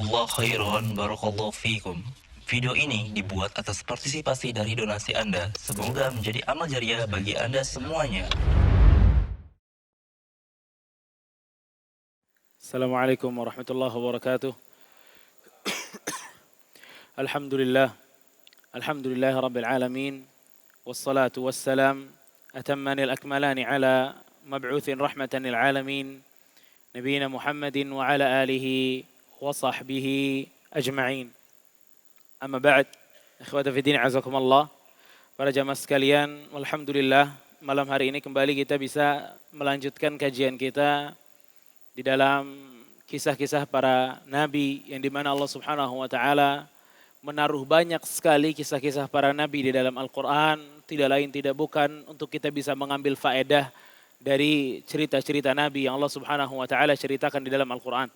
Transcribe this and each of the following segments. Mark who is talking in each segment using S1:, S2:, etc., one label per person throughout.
S1: Jazakallah khairan, barakallahu fikum. Video ini dibuat atas partisipasi dari donasi Anda. Semoga menjadi amal jariah bagi Anda semuanya.
S2: Assalamualaikum warahmatullahi wabarakatuh. Alhamdulillah. Alhamdulillah rabbil alamin. Wassalatu wassalam atammanil akmalani ala mab'uthin rahmatan lil alamin. Nabiyina Muhammadin wa ala alihi wa sahbihi ajma'in. Amma ba'd. Ikhwata fi din azakumullah. Para jamaah sekalian, alhamdulillah malam hari ini kembali kita bisa melanjutkan kajian kita di dalam kisah-kisah para nabi yang dimana Allah Subhanahu wa taala menaruh banyak sekali kisah-kisah para nabi di dalam Al-Qur'an, tidak lain tidak bukan untuk kita bisa mengambil faedah dari cerita-cerita nabi yang Allah Subhanahu wa taala ceritakan di dalam Al-Qur'an.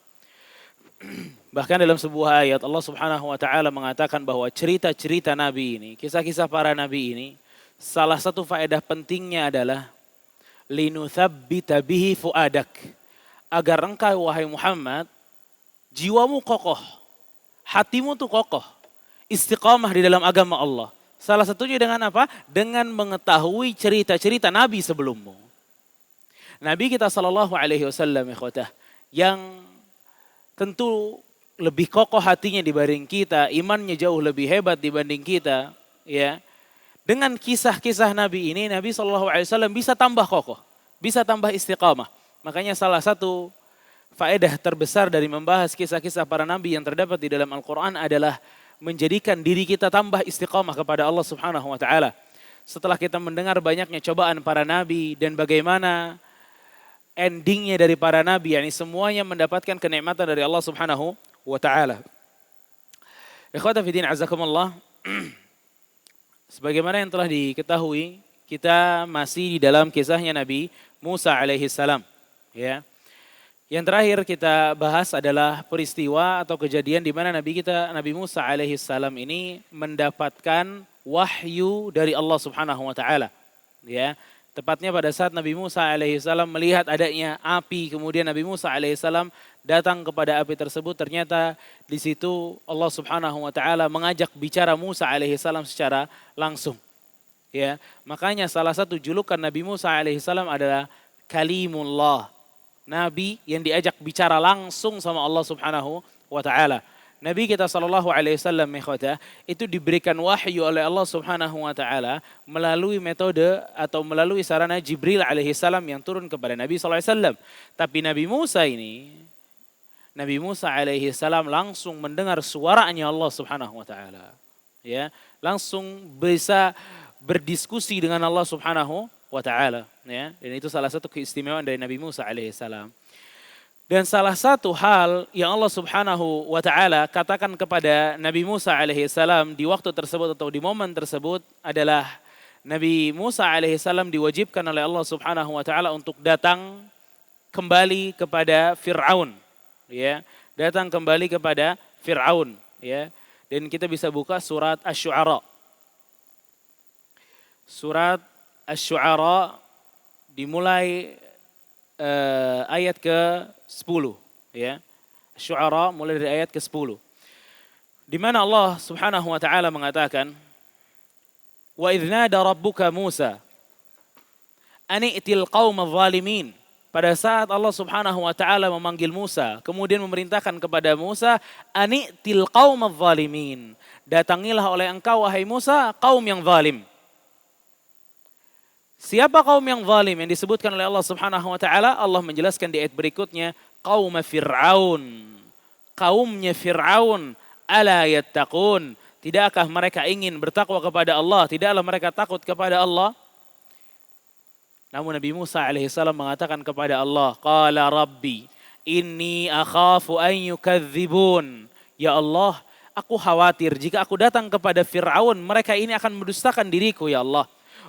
S2: Bahkan dalam sebuah ayat Allah Subhanahu wa taala mengatakan bahwa cerita-cerita nabi ini, kisah-kisah para nabi ini, salah satu faedah pentingnya adalah linuthabbita bihi fuadak. Agar engkau wahai Muhammad, jiwamu kokoh, hatimu tuh kokoh, istiqamah di dalam agama Allah. Salah satunya dengan apa? Dengan mengetahui cerita-cerita nabi sebelummu. Nabi kita sallallahu alaihi wasallam ikhwatah, yang tentu lebih kokoh hatinya dibanding kita, imannya jauh lebih hebat dibanding kita, ya. Dengan kisah-kisah nabi ini, Nabi sallallahu alaihi wasallam bisa tambah kokoh, bisa tambah istiqamah. Makanya salah satu faedah terbesar dari membahas kisah-kisah para nabi yang terdapat di dalam Al-Quran adalah menjadikan diri kita tambah istiqamah kepada Allah Subhanahu wa taala. Setelah kita mendengar banyaknya cobaan para nabi dan bagaimana endingnya dari para nabi, yakni semuanya mendapatkan kenikmatan dari Allah Subhanahu wa taala. Ikhwata fi din azakumullah. Sebagaimana yang telah diketahui, kita masih di dalam kisahnya Nabi Musa alaihi salam, ya. Yang terakhir kita bahas adalah peristiwa atau kejadian di mana Nabi Musa alaihi salam ini mendapatkan wahyu dari Allah Subhanahu wa taala, ya. Tepatnya pada saat Nabi Musa alaihi salam melihat adanya api, kemudian Nabi Musa alaihi salam datang kepada api tersebut, ternyata di situ Allah Subhanahu wa taala mengajak bicara Musa alaihi salam secara langsung. Ya, makanya salah satu julukan Nabi Musa alaihi salam adalah Kalimullah. Nabi yang diajak bicara langsung sama Allah Subhanahu wa taala. Nabi kita sallallahu alaihi wasallam itu diberikan wahyu oleh Allah Subhanahu wa taala melalui metode atau melalui sarana Jibril alaihi salam yang turun kepada Nabi sallallahu alaihi wasallam. Tapi Nabi Musa alaihi salam langsung mendengar suaranya Allah Subhanahu wa taala. Ya, langsung bisa berdiskusi dengan Allah Subhanahu wa taala, ya. Dan itu salah satu keistimewaan dari Nabi Musa alaihi salam. Dan salah satu hal yang Allah Subhanahu wa taala katakan kepada Nabi Musa alaihi salam di waktu tersebut atau di momen tersebut adalah Nabi Musa alaihi salam diwajibkan oleh Allah Subhanahu wa taala untuk datang kembali kepada Firaun, ya. Datang kembali kepada Firaun, ya. Dan kita bisa buka surat Asy-Syu'ara. Surat Asy-Syu'ara dimulai ayat ke-10, ya. Asy-Syu'ara mulai dari ayat ke-10. Di mana Allah Subhanahu wa taala mengatakan, "Wa idz nada rabbuka Musa an i'til qaumadz zalimin." Pada saat Allah Subhanahu wa taala memanggil Musa, kemudian memerintahkan kepada Musa, "An i'til qaumadz zalimin." Datangilah oleh engkau wahai Musa kaum yang zalim. Siapa kaum yang zalim yang disebutkan oleh Allah Subhanahu wa taala? Allah menjelaskan di ayat berikutnya, qaum Fir'aun. Kaumnya Fir'aun, ala yattaqun. Tidakkah mereka ingin bertakwa kepada Allah? Tidaklah mereka takut kepada Allah? Namun Nabi Musa alaihi salam mengatakan kepada Allah, qala rabbi inni akhafu an yukadzibun. Ya Allah, aku khawatir jika aku datang kepada Fir'aun, mereka ini akan mendustakan diriku ya Allah.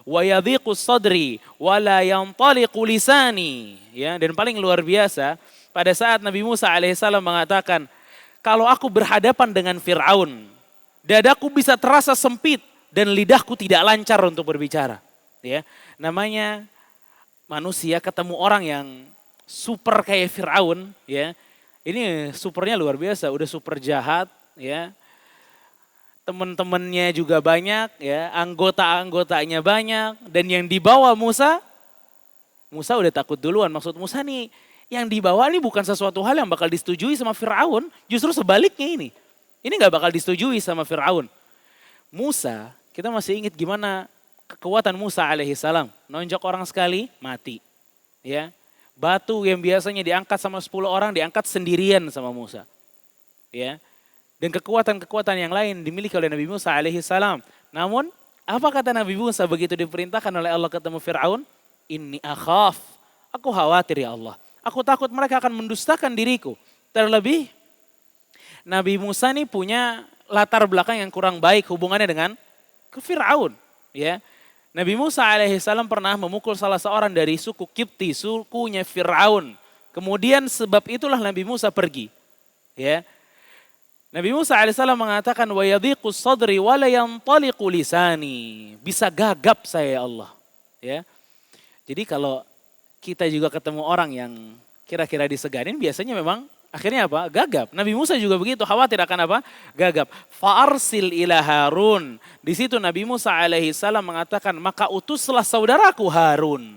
S2: Wa yadhiqu sadri wa la yantaliqu lisani. Ya, dan paling luar biasa pada saat Nabi Musa alaihissalam mengatakan, kalau aku berhadapan dengan Fir'aun, dadaku bisa terasa sempit dan lidahku tidak lancar untuk berbicara. Ya, namanya manusia ketemu orang yang super kayak Fir'aun, ya, Ini supernya luar biasa, udah super jahat ya. Teman-temannya juga banyak ya, anggota-anggotanya banyak. Dan yang dibawa Musa udah takut duluan. Maksud Musa nih, yang dibawa nih bukan sesuatu hal yang bakal disetujui sama Fir'aun. Justru sebaliknya ini. Ini gak bakal disetujui sama Fir'aun. Musa, kita masih ingat gimana kekuatan Musa alaihissalam. Nonjok orang sekali, mati. Ya, batu yang biasanya diangkat sama 10 orang, diangkat sendirian sama Musa. Ya, dan kekuatan-kekuatan yang lain dimiliki oleh Nabi Musa alaihissalam. Namun, apa kata Nabi Musa begitu diperintahkan oleh Allah ketemu Fir'aun? Inni akhaf, aku khawatir ya Allah. Aku takut mereka akan mendustakan diriku. Terlebih, Nabi Musa ini punya latar belakang yang kurang baik hubungannya dengan Fir'aun. Ya, Nabi Musa alaihissalam pernah memukul salah seorang dari suku Kipti, sukunya Fir'aun. Kemudian sebab itulah Nabi Musa pergi. Ya, Nabi Musa alaihissalam mengatakan wa yadhiqu sadri wa la yantaliqu lisani. Bisa gagap saya ya Allah. Ya. Jadi kalau kita juga ketemu orang yang kira-kira diseganin, biasanya memang akhirnya apa? Gagap. Nabi Musa juga begitu, khawatir akan apa? Gagap. Fa'arsil ila Harun. Di situ Nabi Musa alaihissalam mengatakan, maka utuslah saudaraku Harun.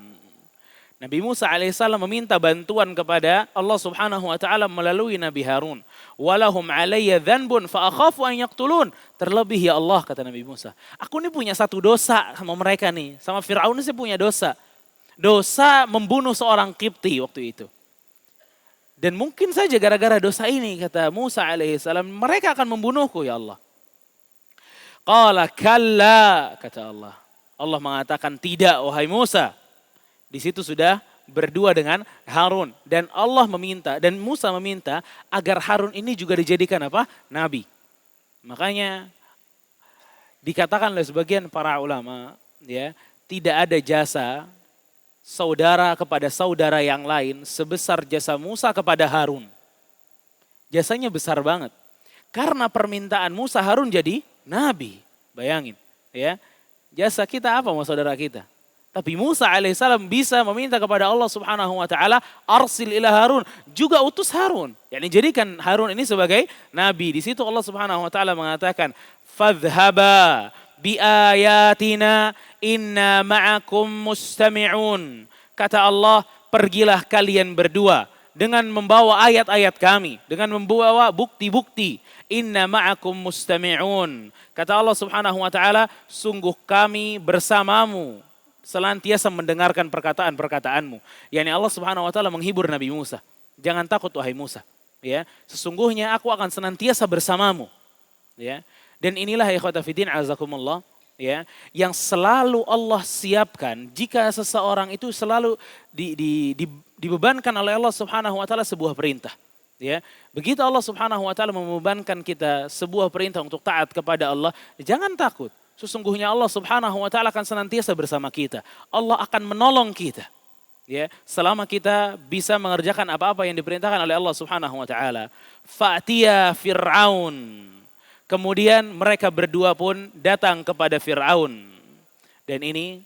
S2: Nabi Musa alaihissalam meminta bantuan kepada Allah subhanahu wa ta'ala melalui Nabi Harun. Walahum alayya dhanbun fa'akhafu an yaqtulun. Terlebih ya Allah, kata Nabi Musa. Aku ini punya satu dosa sama mereka nih. Sama Fir'aun ini saya punya dosa. Dosa membunuh seorang Kipti waktu itu. Dan mungkin saja gara-gara dosa ini, kata Musa alaihissalam, mereka akan membunuhku ya Allah. Qala kalla, kata Allah. Allah mengatakan tidak wahai Musa. Di situ sudah berdua dengan Harun. Dan Allah meminta, dan Musa meminta agar Harun ini juga dijadikan apa? Nabi. Makanya dikatakan oleh sebagian para ulama, ya, tidak ada jasa saudara kepada saudara yang lain sebesar jasa Musa kepada Harun. Jasanya besar banget. Karena permintaan Musa, Harun jadi nabi. Bayangin, ya. Jasa kita apa sama saudara kita? Tapi Musa alaihissalam bisa meminta kepada Allah subhanahu wa ta'ala, arsil ila Harun, juga utus Harun. Yani jadikan Harun ini sebagai nabi. Di situ Allah subhanahu wa ta'ala mengatakan, fadhhaba biayatina inna ma'akum mustami'un. Kata Allah, pergilah kalian berdua dengan membawa ayat-ayat kami, dengan membawa bukti-bukti. Inna ma'akum mustami'un. Kata Allah subhanahu wa ta'ala, sungguh kami bersamamu, selantiasa mendengarkan perkataan-perkataanmu. Yani Allah subhanahu wa ta'ala menghibur Nabi Musa. Jangan takut wahai Musa. Ya, sesungguhnya aku akan senantiasa bersamamu. Ya. Dan inilah ikhwata fiddin azakumullah, ya, yang selalu Allah siapkan jika seseorang itu selalu dibebankan oleh Allah Subhanahu wa taala sebuah perintah, ya. Begitu Allah Subhanahu wa taala membebankan kita sebuah perintah untuk taat kepada Allah, jangan takut. Sesungguhnya Allah Subhanahu wa taala akan senantiasa bersama kita. Allah akan menolong kita. Ya, selama kita bisa mengerjakan apa-apa yang diperintahkan oleh Allah Subhanahu wa taala. Fa'tiya Fir'aun. Kemudian mereka berdua pun datang kepada Fir'aun. Dan ini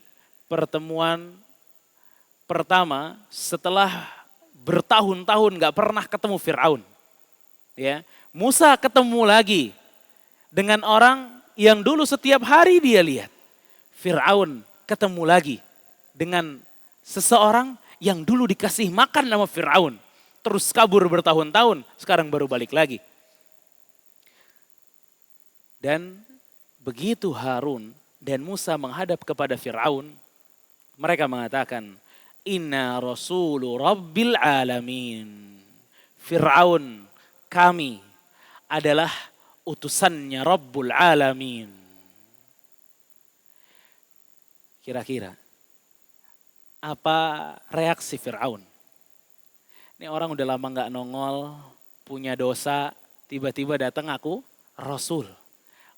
S2: pertemuan pertama setelah bertahun-tahun gak pernah ketemu Fir'aun. Ya, Musa ketemu lagi dengan orang yang dulu setiap hari dia lihat. Fir'aun ketemu lagi dengan seseorang yang dulu dikasih makan sama Fir'aun. Terus kabur bertahun-tahun, sekarang baru balik lagi. Dan begitu Harun dan Musa menghadap kepada Fir'aun, mereka mengatakan, Inna rasulu rabbil alamin. Fir'aun, kami adalah utusannya Rabbul Alamin. Kira-kira apa reaksi Fir'aun? Ini orang udah lama gak nongol, punya dosa, tiba-tiba datang aku Rasul.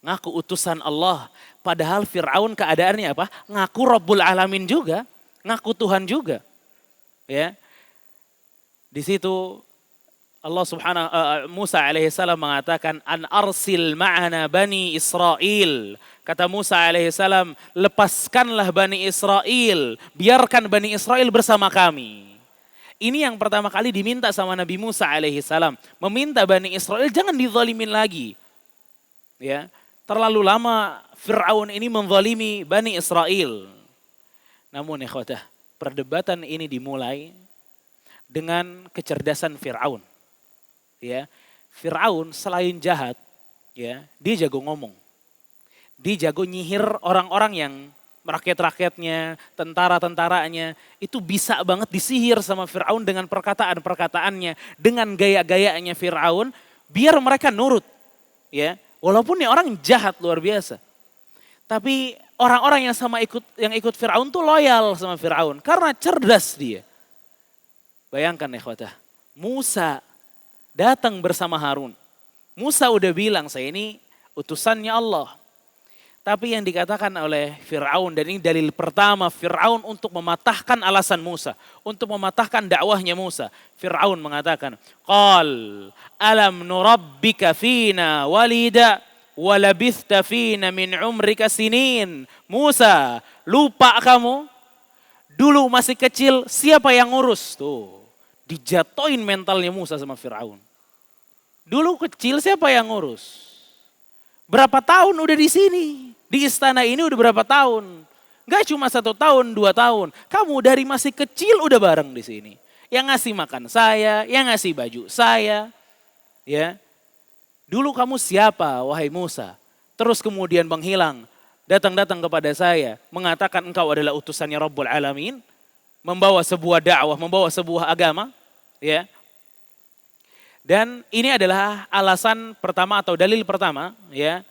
S2: Ngaku utusan Allah. Padahal Fir'aun keadaannya apa? Ngaku Rabbul Alamin juga. Ngaku Tuhan juga. Ya. Di situ Allah subhanahu Musa alaihissalam mengatakan an arsil ma'ana bani Israel. Kata Musa alaihissalam, lepaskanlah bani Israel, biarkan bani Israel bersama kami. Ini yang pertama kali diminta sama Nabi Musa alaihi salam. Meminta Bani Israel jangan dizalimin lagi. Ya, terlalu lama Fir'aun ini menzalimi Bani Israel. Namun ikhwatah, perdebatan ini dimulai dengan kecerdasan Fir'aun. Ya, Fir'aun selain jahat, ya, dia jago ngomong. Dia jago nyihir orang-orang yang rakyat-rakyatnya, tentara-tentaranya, itu bisa banget disihir sama Fir'aun dengan perkataan-perkataannya, dengan gaya-gayanya Fir'aun, biar mereka nurut. Ya, walaupun nih orang jahat luar biasa. Tapi orang-orang yang ikut Fir'aun tuh loyal sama Fir'aun, karena cerdas dia. Bayangkan ikhwatah, Musa datang bersama Harun. Musa udah bilang, saya ini utusannya Allah. Tapi yang dikatakan oleh Fir'aun, dan ini dalil pertama Fir'aun untuk mematahkan alasan Musa, untuk mematahkan dakwahnya Musa. Fir'aun mengatakan, Qal alam nurabbika fina walida walabithta fina min umrika sinin. Musa, lupa kamu? Dulu masih kecil, siapa yang ngurus? Tuh, dijatoin mentalnya Musa sama Fir'aun. Dulu kecil, siapa yang ngurus? Berapa tahun udah di sini? Di istana ini udah berapa tahun? Gak cuma 1 tahun, 2 tahun. Kamu dari masih kecil udah bareng di sini. Yang ngasih makan saya, yang ngasih baju saya. Ya, dulu kamu siapa, wahai Musa? Terus kemudian menghilang, datang-datang kepada saya, mengatakan engkau adalah utusannya Rabbul Alamin, membawa sebuah dakwah, membawa sebuah agama. Ya, dan ini adalah alasan pertama atau dalil pertama, ya,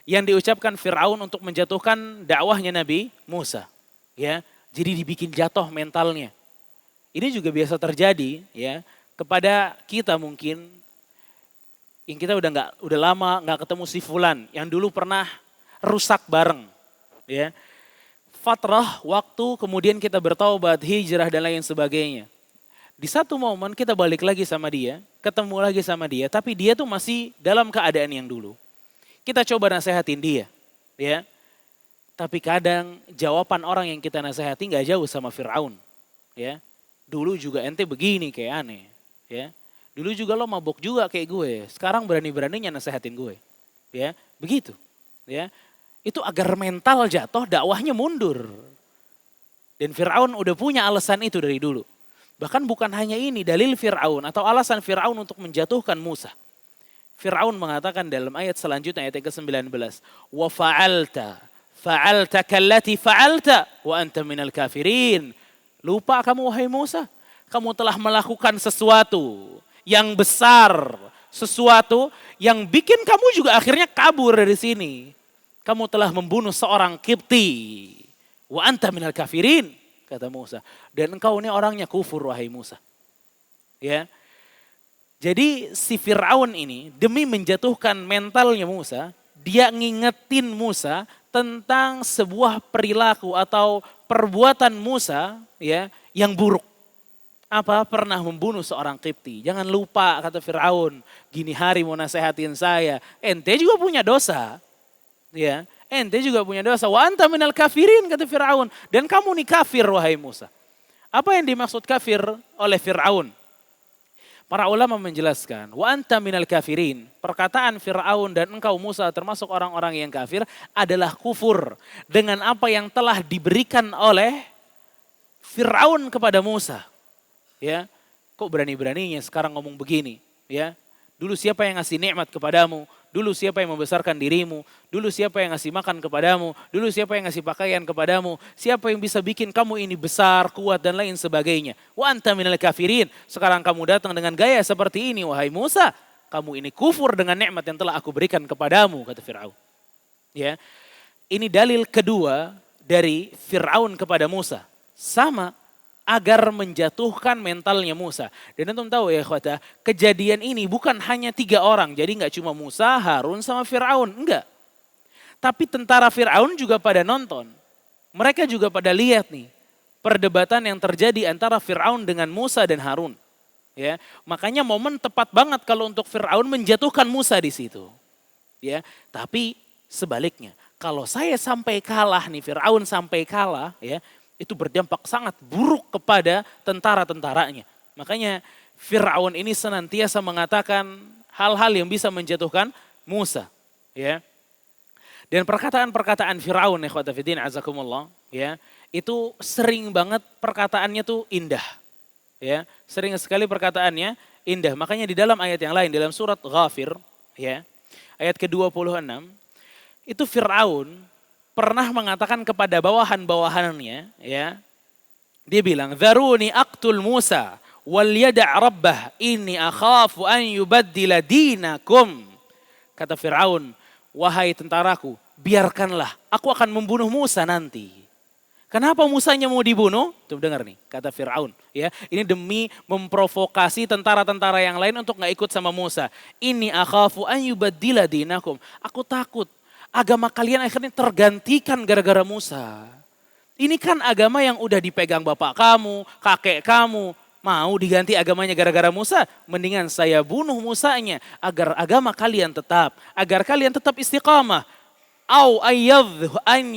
S2: yang diucapkan Fir'aun untuk menjatuhkan dakwahnya Nabi Musa. Ya, jadi dibikin jatuh mentalnya. Ini juga biasa terjadi, ya, kepada kita mungkin yang kita udah lama nggak ketemu si fulan yang dulu pernah rusak bareng, ya. Fatrah waktu kemudian kita bertaubat, hijrah dan lain sebagainya. Di satu momen kita balik lagi sama dia, ketemu lagi sama dia, tapi dia tuh masih dalam keadaan yang dulu. Kita coba nasehatin dia, ya. Tapi kadang jawaban orang yang kita nasehati nggak jauh sama Fir'aun, ya. Dulu juga ente begini kayak aneh, ya. Dulu juga lo mabuk juga kayak gue, sekarang berani-beraninya nasehatin gue, ya. Begitu, ya. Itu agar mental jatuh, dakwahnya mundur. Dan Fir'aun udah punya alasan itu dari dulu. Bahkan bukan hanya ini, dalil Fir'aun atau alasan Fir'aun untuk menjatuhkan Musa. Fir'aun mengatakan dalam ayat selanjutnya, ayat ke-19. Wa fa'alta kallati fa'alta wa anta minal kafirin. Lupa kamu wahai Musa, kamu telah melakukan sesuatu yang besar. Sesuatu yang bikin kamu juga akhirnya kabur dari sini. Kamu telah membunuh seorang Qibti. Wa anta minal kafirin, kata Musa. Dan engkau ini orangnya kufur wahai Musa. Ya. Jadi si Fir'aun ini demi menjatuhkan mentalnya Musa, dia ngingetin Musa tentang sebuah perilaku atau perbuatan Musa, ya, yang buruk. Apa? Pernah membunuh seorang Qibti. Jangan lupa, kata Fir'aun, gini hari mau nasehatin saya, ente juga punya dosa. Ya, ente juga punya dosa. Wa anta minal kafirin, kata Fir'aun. Dan kamu nih kafir wahai Musa. Apa yang dimaksud kafir oleh Fir'aun? Para ulama menjelaskan, wa anta minal kafirin, perkataan Fir'aun dan engkau Musa termasuk orang-orang yang kafir adalah kufur dengan apa yang telah diberikan oleh Fir'aun kepada Musa. Ya, kok berani-beraninya sekarang ngomong begini, ya? Dulu siapa yang ngasih nikmat kepadamu? Dulu siapa yang membesarkan dirimu? Dulu siapa yang ngasih makan kepadamu? Dulu siapa yang ngasih pakaian kepadamu? Siapa yang bisa bikin kamu ini besar, kuat dan lain sebagainya? Wa anta minal kafirin. Sekarang kamu datang dengan gaya seperti ini, wahai Musa. Kamu ini kufur dengan nikmat yang telah aku berikan kepadamu, kata Fir'aun. Ya, ini dalil kedua dari Fir'aun kepada Musa. Sama, agar menjatuhkan mentalnya Musa. Dan antum tahu ya ikhwata, kejadian ini bukan hanya 3 orang. Jadi nggak cuma Musa, Harun sama Fir'aun. Enggak. Tapi tentara Fir'aun juga pada nonton. Mereka juga pada lihat nih. Perdebatan yang terjadi antara Fir'aun dengan Musa dan Harun. Ya, makanya momen tepat banget kalau untuk Fir'aun menjatuhkan Musa di situ. Ya, tapi sebaliknya. Kalau saya sampai kalah nih, Fir'aun sampai kalah, ya, itu berdampak sangat buruk kepada tentara-tentaranya. Makanya Fir'aun ini senantiasa mengatakan hal-hal yang bisa menjatuhkan Musa. Ya. Dan perkataan-perkataan Fir'aun, ikhwata fiddin azakumullah, ya, itu sering banget perkataannya tuh indah. Ya, sering sekali perkataannya indah. Makanya di dalam ayat yang lain, dalam surat Ghafir, ya, ayat ke-26, itu Fir'aun pernah mengatakan kepada bawahan-bawahannya, ya, dia bilang, "Dharuni aqtul Musa wal yada' rabbah inni akhafu an yubaddila dinakum." Kata Fir'aun, "Wahai tentaraku, biarkanlah, aku akan membunuh Musa nanti." Kenapa Musanya mau dibunuh? Coba dengar nih, kata Fir'aun. Ya, ini demi memprovokasi tentara-tentara yang lain untuk nggak ikut sama Musa. Ini akhafu an yubaddila dinakum. Aku takut agama kalian akhirnya tergantikan gara-gara Musa. Ini kan agama yang udah dipegang bapak kamu, kakek kamu. Mau diganti agamanya gara-gara Musa? Mendingan saya bunuh Musanya agar agama kalian tetap. Agar kalian tetap istiqamah. Au an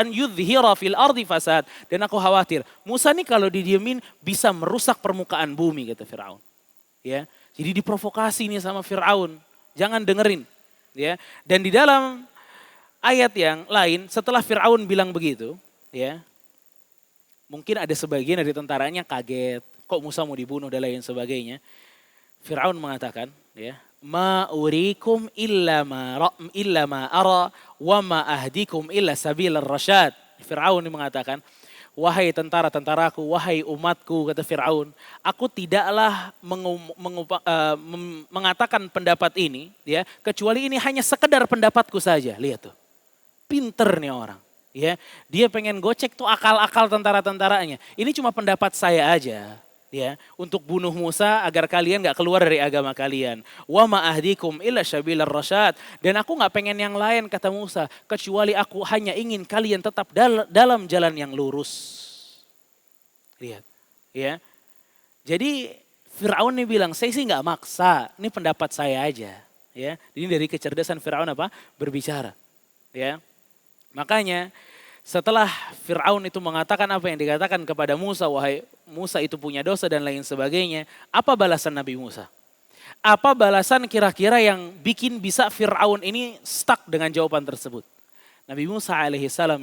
S2: yudhhira fil ardi fasad. Dan aku khawatir, Musa ini kalau didiemin bisa merusak permukaan bumi, kata Fir'aun. Ya, jadi diprovokasi nih sama Fir'aun. Jangan dengerin. Ya, dan di dalam ayat yang lain setelah Fir'aun bilang begitu, ya, mungkin ada sebagian dari tentaranya kaget, kok Musa mau dibunuh dan lain sebagainya. Fir'aun mengatakan, ya, ma urikum illa ma ara wa ma ahdikum illa sabilar rasyad. Fir'aun mengatakan, wahai tentara-tentaraku, wahai umatku, kata Fir'aun, aku tidaklah mengatakan pendapat ini, ya, kecuali ini hanya sekedar pendapatku saja. Lihat tuh, pinter nih orang. Ya, dia pengen gocek tuh akal-akal tentara-tentaranya. Ini cuma pendapat saya aja. Ya, untuk bunuh Musa agar kalian gak keluar dari agama kalian. Wa ma ahdikum illa sabilar rasyad. Dan aku gak pengen yang lain, kata Musa, kecuali aku hanya ingin kalian tetap dalam jalan yang lurus. Lihat, ya. Jadi Fir'aun nih bilang, saya sih gak maksa, ini pendapat saya aja. Ya, ini dari kecerdasan Fir'aun apa? Berbicara. Ya, makanya setelah Fir'aun itu mengatakan apa yang dikatakan kepada Musa, wahai Musa itu punya dosa dan lain sebagainya, apa balasan Nabi Musa? Apa balasan kira-kira yang bikin bisa Fir'aun ini stuck dengan jawaban tersebut? Nabi Musa alaihissalam,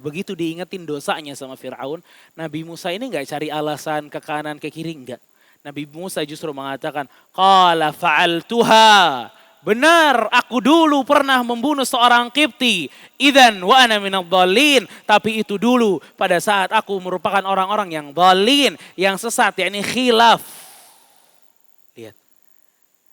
S2: begitu diingetin dosanya sama Fir'aun, Nabi Musa ini gak cari alasan ke kanan ke kiri, enggak. Nabi Musa justru mengatakan, qala fa'altuha. Benar, aku dulu pernah membunuh seorang Qibti. Idzan wa ana minadh dhalin. Tapi itu dulu pada saat aku merupakan orang-orang yang dhalin, yang sesat, yakni khilaf. Lihat.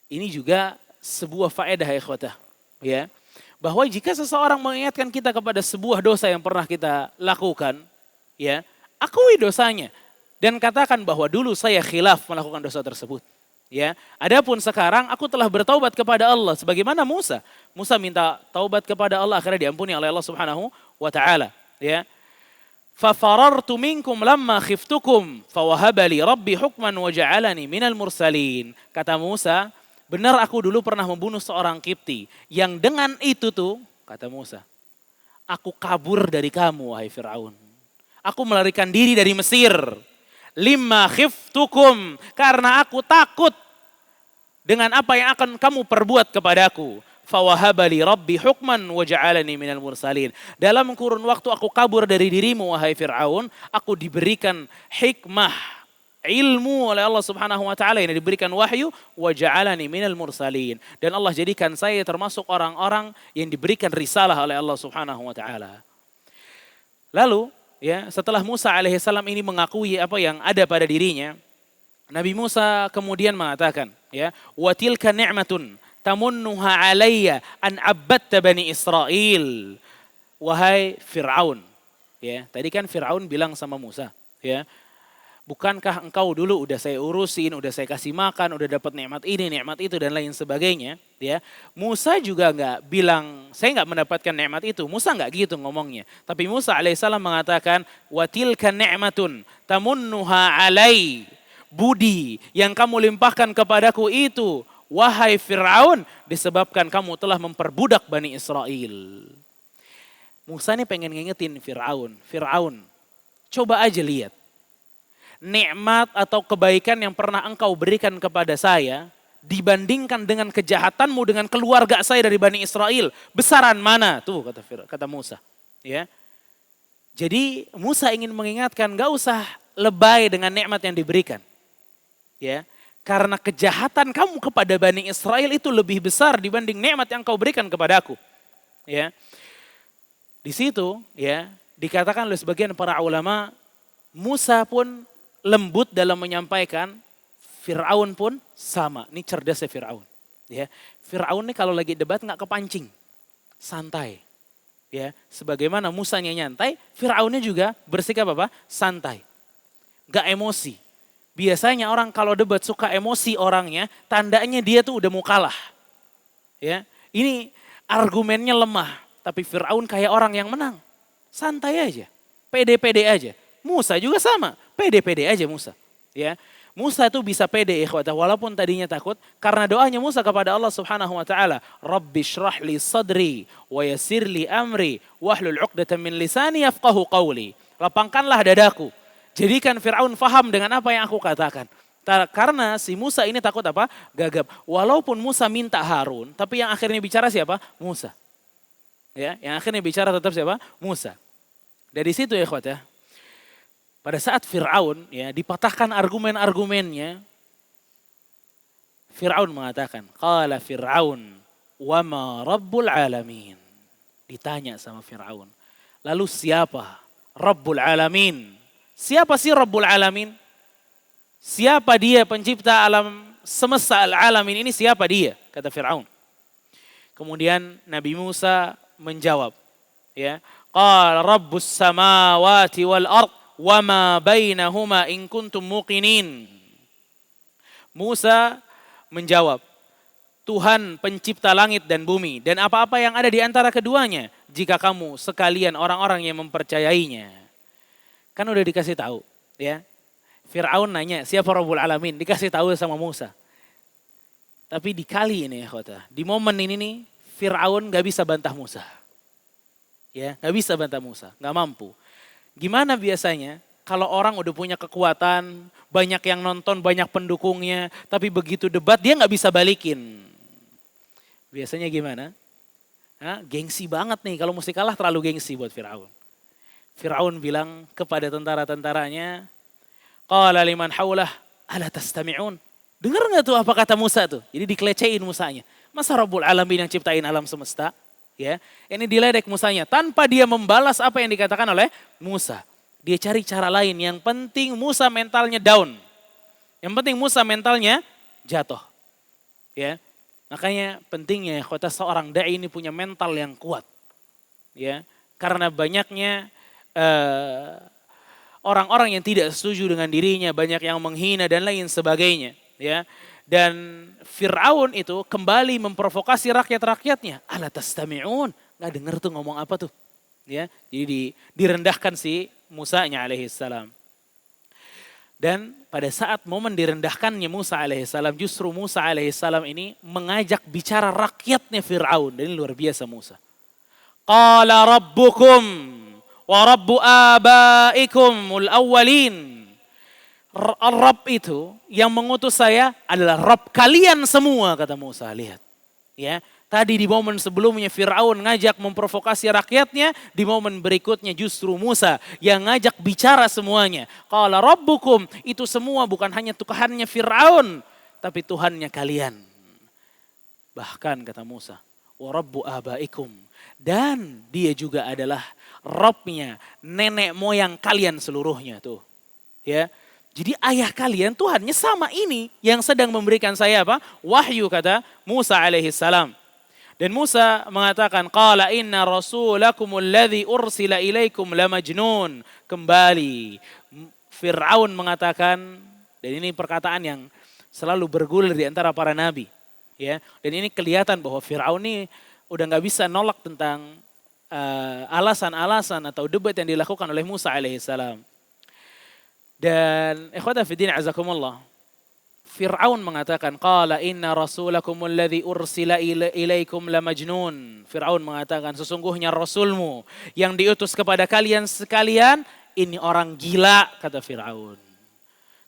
S2: Ini juga sebuah faedah ya ikhwatah. Ya. Bahwa jika seseorang mengingatkan kita kepada sebuah dosa yang pernah kita lakukan, ya, akui dosanya dan katakan bahwa dulu saya khilaf melakukan dosa tersebut. Ya, adapun sekarang aku telah bertaubat kepada Allah sebagaimana Musa. Musa minta taubat kepada Allah, akhirnya diampuni oleh Allah Subhanahu wa taala, ya. Fa farartu minkum lamma khiftukum fawahaba li rabbi hukman wa ja'alani minal mursalin. Kata Musa, benar aku dulu pernah membunuh seorang Qibti yang dengan itu tuh, kata Musa, aku kabur dari kamu wahai Fir'aun. Aku melarikan diri dari Mesir. Lima khiftukum, karena aku takut dengan apa yang akan kamu perbuat kepadaku. Fawahabali rabbi hukman wa ja'alani minal mursalin. Dalam kurun waktu aku kabur dari dirimu wahai Fir'aun, aku diberikan hikmah, ilmu oleh Allah Subhanahu wa taala, yang diberikan wahyu, wa ja'alani minal mursalin. Dan Allah jadikan saya termasuk orang-orang yang diberikan risalah oleh Allah Subhanahu wa taala. Lalu, ya, setelah Musa alaihissalam ini mengakui apa yang ada pada dirinya, Nabi Musa kemudian mengatakan, ya, wa tilka ni'matun tamunnuha alayya an abadta bani Israel. Wahai Fir'aun, ya, tadi kan Fir'aun bilang sama Musa, ya, bukankah engkau dulu udah saya urusin, udah saya kasih makan, udah dapat nikmat ini, nikmat itu dan lain sebagainya, ya. Musa juga enggak bilang saya enggak mendapatkan nikmat itu. Musa enggak gitu ngomongnya. Tapi Musa alaihissalam mengatakan wa tilka ni'matun tamunnuha alai. Budi yang kamu limpahkan kepadaku itu wahai Fir'aun disebabkan kamu telah memperbudak Bani Israel. Musa ini pengen ngingetin Fir'aun. Fir'aun, coba aja lihat. nikmat atau kebaikan yang pernah engkau berikan kepada saya dibandingkan dengan kejahatanmu dengan keluarga saya dari Bani Israel, besaran mana? Tuh kata Musa. Ya. Jadi Musa ingin mengingatkan, gak usah lebay dengan nikmat yang diberikan. Ya. Karena kejahatan kamu kepada Bani Israel itu lebih besar dibanding nikmat yang kau berikan kepadaku. Ya. Di situ ya dikatakan oleh sebagian para ulama, Musa pun lembut dalam menyampaikan, Fir'aun pun sama. Ini cerdasnya Fir'aun. Ya. Fir'aun ini kalau lagi debat nggak kepancing, santai. Ya, sebagaimana Musanya nyantai, Fir'aunnya juga bersikap apa? Santai, nggak emosi. Biasanya orang kalau debat suka emosi orangnya, tandanya dia tuh udah mau kalah. Ya, ini argumennya lemah, tapi Fir'aun kayak orang yang menang. Santai aja, pede-pede aja. Musa juga sama, pede-pede aja Musa. Ya, Musa itu bisa pede ikhwatah, walaupun tadinya takut, karena doanya Musa kepada Allah Subhanahu wa taala, Rabbi shrah li sadri wa yassir li amri wahlul 'uqdatam min lisani yafqahu qawli. Lapangkanlah dadaku. Jadikan Fir'aun faham dengan apa yang aku katakan. Karena si Musa ini takut apa? Gagap. Walaupun Musa minta Harun, tapi yang akhirnya bicara siapa? Musa. Ya, yang akhirnya bicara tetap siapa? Musa. Dari situ ya ikhwat ya. Pada saat Fir'aun ya dipatahkan argumen-argumennya, Fir'aun mengatakan, Qala Fir'aun wa ma rabbul alamin. Ditanya sama Fir'aun. Lalu siapa Rabbul Alamin? Siapa sih Rabbul Alamin? Siapa dia pencipta alam semesta al-alamin ini, siapa dia? Kata Fir'aun. Kemudian Nabi Musa menjawab. Ya, Qala Rabbus samawati wal ard wa ma bainahuma in kuntum muqinin. Musa menjawab, Tuhan pencipta langit dan bumi dan apa-apa yang ada di antara keduanya jika kamu sekalian orang-orang yang mempercayainya. Kan udah dikasih tahu, ya. Fir'aun nanya, siapa Rabbul Alamin? Dikasih tahu sama Musa. Tapi di kali ini, di momen ini nih, Fir'aun gak bisa bantah Musa. Ya, gak bisa bantah Musa, gak mampu. Gimana biasanya kalau orang udah punya kekuatan, banyak yang nonton, banyak pendukungnya, tapi begitu debat dia gak bisa balikin. Biasanya gimana? Gengsi banget nih, kalau mesti kalah terlalu gengsi buat Fir'aun. Fir'aun bilang kepada tentara-tentaranya, Qala liman haulah, ala tastami'un. Dengar gak tuh apa kata Musa tuh? Jadi dikelecehin Musanya. Masa Rabbul Alamin yang ciptain alam semesta? Ya, ini diledek Musanya tanpa dia membalas apa yang dikatakan oleh Musa. Dia cari cara lain, yang penting Musa mentalnya down. Yang penting Musa mentalnya jatuh. Ya, makanya pentingnya kota seorang dai ini punya mental yang kuat. Ya, karena banyaknya orang-orang yang tidak setuju dengan dirinya, banyak yang menghina dan lain sebagainya, ya. Dan Fir'aun itu kembali memprovokasi rakyat-rakyatnya. Ala tastami'un, enggak dengar tuh ngomong apa tuh. Ya, jadi direndahkan si Musanya alaihi salam. Dan pada saat momen direndahkannya Musa alaihi salam, justru Musa alaihi salam ini mengajak bicara rakyatnya Fir'aun. Dan ini luar biasa Musa. Qala rabbukum wa rabbu abaikumul awwalin. Rabb itu yang mengutus saya adalah Rabb kalian semua, kata Musa. Lihat. Ya, tadi di momen sebelumnya Fir'aun ngajak memprovokasi rakyatnya, di momen berikutnya justru Musa yang ngajak bicara semuanya. Qala rabbukum, itu semua bukan hanya Tuhannya Fir'aun, tapi Tuhannya kalian. Bahkan kata Musa, wa rabbu abaikum, dan dia juga adalah Rabbnya nenek moyang kalian seluruhnya tuh. Ya. Jadi ayah kalian Tuhannya sama ini yang sedang memberikan saya apa? Wahyu, kata Musa alaihi salam. Dan Musa mengatakan, Qala inna rasulakumul ladzi ursila ilaikum lamajnun. Kembali Fir'aun mengatakan, dan ini perkataan yang selalu bergulir di antara para nabi. Ya. Dan ini kelihatan bahwa Fir'aun ini udah gak bisa nolak tentang alasan-alasan atau debat yang dilakukan oleh Musa alaihi salam. Dan ikhwata fiddin azakumullah, Fir'aun mengatakan, Qala inna rasulakumul ladzi ursila ilaikum lamajnun. Fir'aun mengatakan, sesungguhnya rasulmu yang diutus kepada kalian sekalian, ini orang gila, kata Fir'aun.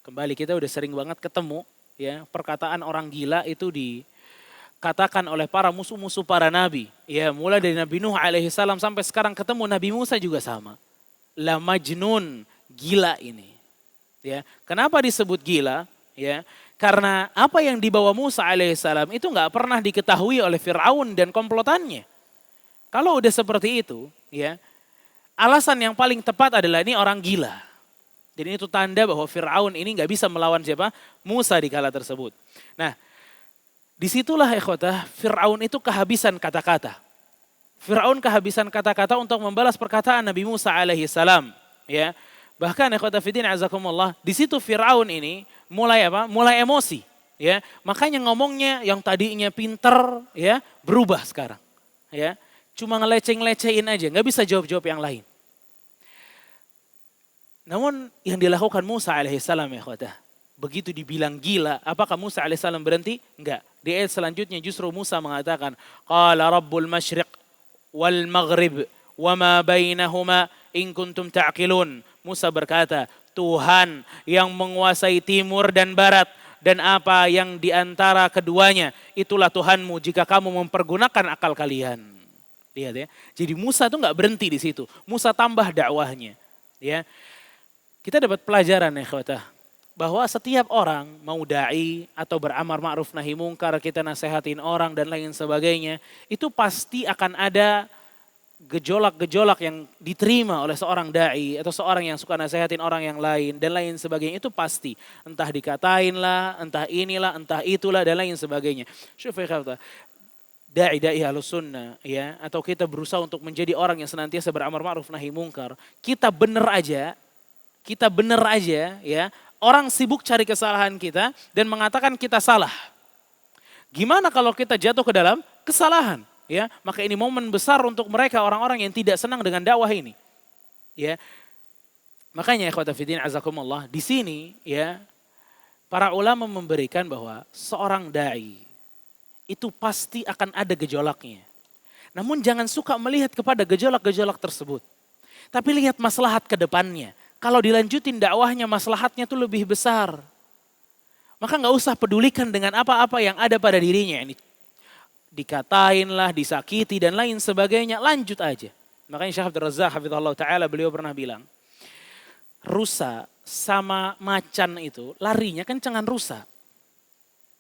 S2: Kembali kita udah sering banget ketemu ya perkataan orang gila itu dikatakan oleh para musuh-musuh para nabi. Ya, mulai dari Nabi Nuh alaihi salam sampai sekarang ketemu Nabi Musa juga sama. La majnun, gila ini. Ya, kenapa disebut gila? Ya, karena apa yang dibawa Musa alaihissalam itu nggak pernah diketahui oleh Fir'aun dan komplotannya. Kalau udah seperti itu, ya, alasan yang paling tepat adalah ini orang gila. Jadi itu tanda bahwa Fir'aun ini nggak bisa melawan siapa? Musa di kala tersebut. Nah, disitulah ikhwatah, Fir'aun itu kehabisan kata-kata. Fir'aun kehabisan kata-kata untuk membalas perkataan Nabi Musa alaihissalam. Ya, bahkan ikhwatah fiddin azakumullah, di situ Fir'aun ini mulai apa? Mulai emosi. Ya, makanya ngomongnya yang tadinya pinter, ya, berubah sekarang. Ya, cuma ngeleceh-ngelecehin aja, nggak bisa jawab-jawab yang lain. Namun yang dilakukan Musa alaihissalam ya ikhwatah, begitu dibilang gila, apakah Musa alaihissalam berhenti? Enggak. Di ayat selanjutnya justru Musa mengatakan, Qala Rabbul Masyriq wal Maghrib wa ma bainahuma in kuntum ta'qilun. Musa berkata, Tuhan yang menguasai timur dan barat dan apa yang di antara keduanya, itulah Tuhanmu jika kamu mempergunakan akal kalian. Lihat ya. Jadi Musa itu enggak berhenti di situ. Musa tambah dakwahnya. Ya. Kita dapat pelajaran ya ikhwatah, bahwa setiap orang mau da'i atau beramar ma'ruf nahi mungkar, kita nasehatin orang dan lain sebagainya, itu pasti akan ada gejolak-gejolak yang diterima oleh seorang da'i atau seorang yang suka nasehatin orang yang lain dan lain sebagainya, itu pasti. Entah dikatain lah, entah inilah, entah itulah dan lain sebagainya. Syuf ya ikhwatah, da'i ahlus sunnah ya, atau kita berusaha untuk menjadi orang yang senantiasa beramar ma'ruf nahi mungkar, kita bener aja ya, orang sibuk cari kesalahan kita dan mengatakan kita salah. Gimana kalau kita jatuh ke dalam kesalahan? Ya, maka ini momen besar untuk mereka orang-orang yang tidak senang dengan dakwah ini. Ya. Makanya ikhwata fiddin azakumullah, di sini ya para ulama memberikan bahwa seorang dai itu pasti akan ada gejolaknya. Namun jangan suka melihat kepada gejolak-gejolak tersebut. Tapi lihat maslahat ke depannya. Kalau dilanjutin dakwahnya maslahatnya tuh lebih besar. Maka nggak usah pedulikan dengan apa-apa yang ada pada dirinya. Ini dikatain lah, disakiti dan lain sebagainya. Lanjut aja. Makanya Syekh Abdul Razzaq hafizahullah ta'ala beliau pernah bilang. Rusa sama macan itu larinya kencengan rusa.